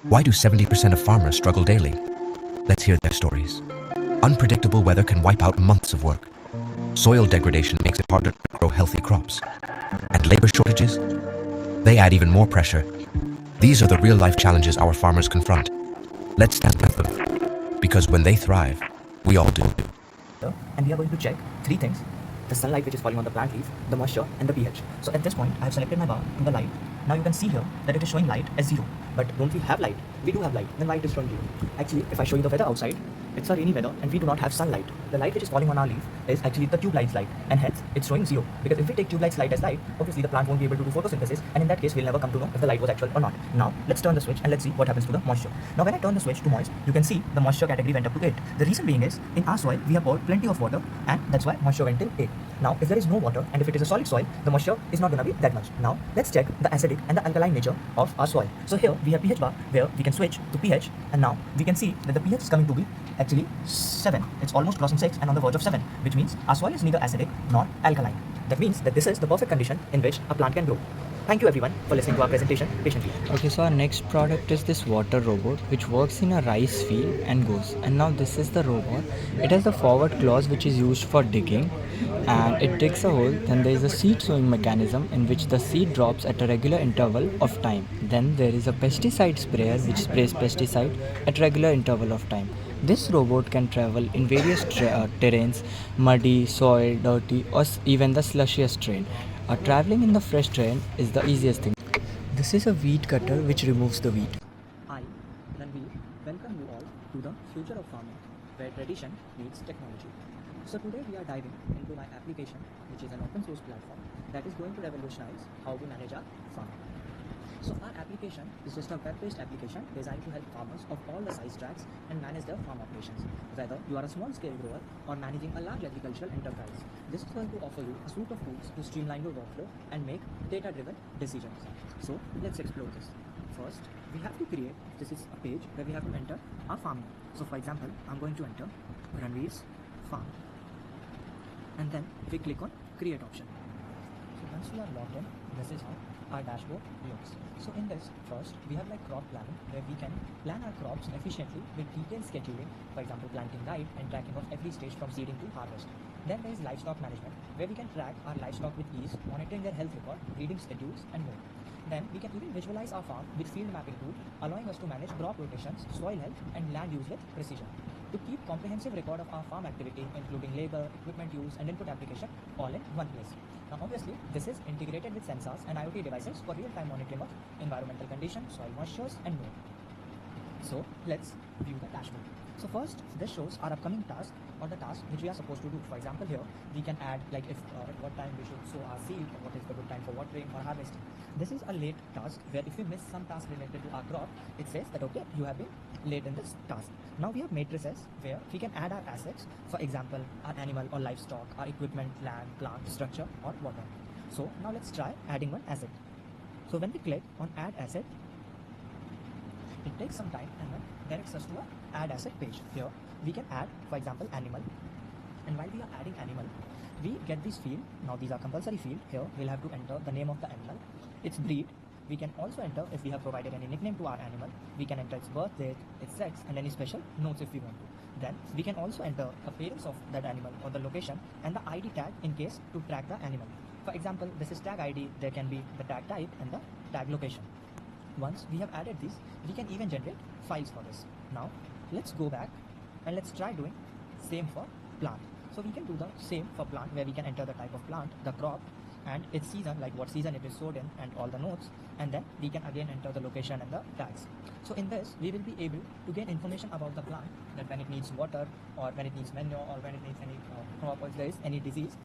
Why do 70% of farmers struggle daily? Let's hear their stories. Unpredictable weather can wipe out months of work. Soil degradation makes it harder to grow healthy crops. And labor shortages? They add even more pressure. These are the real-life challenges our farmers confront. Let's stand with them. Because when they thrive, we all do. And we are going to check three things: the sunlight which is falling on the plant leaf, the moisture, and the pH. So at this point, I have selected my bar in the light. Now you can see here that it is showing light as 0. But don't we have light? We do have light. Then why it is showing 0? Actually, if I show you the weather outside, it's a rainy weather and we do not have sunlight. The light which is falling on our leaf is actually the tube light's light, and hence it's showing 0. Because if we take tube light's light as light, obviously the plant won't be able to do photosynthesis, and in that case we'll never come to know if the light was actual or not. Now let's turn the switch and let's see what happens to the moisture. Now when I turn the switch to moist, you can see the moisture category went up to 8. The reason being is, in our soil we have poured plenty of water, and that's why moisture went till 8. Now if there is no water and if it is a solid soil, the moisture is not going to be that much. Now let's check the acidic and the alkaline nature of our soil. So here we have pH bar where we can switch to pH, and now we can see that the pH is coming to be actually 7. It's almost crossing 6 and on the verge of 7, which means our soil is neither acidic nor alkaline. That means that this is the perfect condition in which a plant can grow. Thank you everyone for listening to our presentation patiently. Okay, so our next product is this water robot which works in a rice field and goes. And now this is the robot. It has the forward claws which is used for digging, and it digs a hole. Then there is a seed sowing mechanism in which the seed drops at a regular interval of time. Then there is a pesticide sprayer which sprays pesticide at regular interval of time. This robot can travel in various terrains: muddy, soil, dirty, or even the slushiest terrain. Traveling in the fresh terrain is the easiest thing. This is a weed cutter which removes the weed. I, Ranveer, welcome you all to the future of farming, where tradition meets technology. So today we are diving into my application, which is an open source platform that is going to revolutionize how we manage our farming. So our application is just a web-based application designed to help farmers of all the size tracks and manage their farm operations. Whether you are a small-scale grower or managing a large agricultural enterprise, this is going to offer you a suite of tools to streamline your workflow and make data-driven decisions. So let's explore this. First, we have to create, this is a page where we have to enter our farm name. So for example, I'm going to enter Ranveer's farm, and then we click on create option. So once we are logged in, this is how our dashboard looks. So in this, first we have like crop planning, where we can plan our crops efficiently with detailed scheduling, for example planting guide and tracking of every stage from seeding to harvest. Then there is livestock management, where we can track our livestock with ease, monitoring their health record, breeding schedules and more. Then we can even visualize our farm with field mapping tool, allowing us to manage crop rotations, soil health and land use with precision. To keep comprehensive record of our farm activity, including labor, equipment use and input application all in one place. Now obviously this is integrated with sensors and IoT devices for real-time monitoring of environmental conditions, soil moistures and more. So let's view the dashboard. So first, this shows our upcoming task or the task which we are supposed to do. For example, here we can add like if at what time we should sow our seed, or what is the good time for watering or harvesting. This is a late task where if we miss some task related to our crop, it says that okay, you have been late in this task. Now we have matrices where we can add our assets, for example, our animal or livestock, our equipment, land, plant, structure or water. So now let's try adding one asset. So when we click on add asset, it takes some time and then directs us to a add asset page. Here we can add, for example, animal, and while we are adding animal, we get this field. Now these are compulsory field. Here we'll have to enter the name of the animal, its breed. We can also enter if we have provided any nickname to our animal. We can enter its birth date, its sex and any special notes if we want to. Then we can also enter the parents of that animal or the location and the ID tag in case to track the animal. For example, this is tag ID, there can be the tag type and the tag location. Once we have added this, we can even generate files for this. Now let's go back and let's try doing same for plant. So we can do the same for plant, where we can enter the type of plant, the crop and its season, like what season it is sowed in and all the notes, and then we can again enter the location and the tags. So in this we will be able to get information about the plant, that when it needs water or when it needs manure or when it needs any crop or if there is any disease.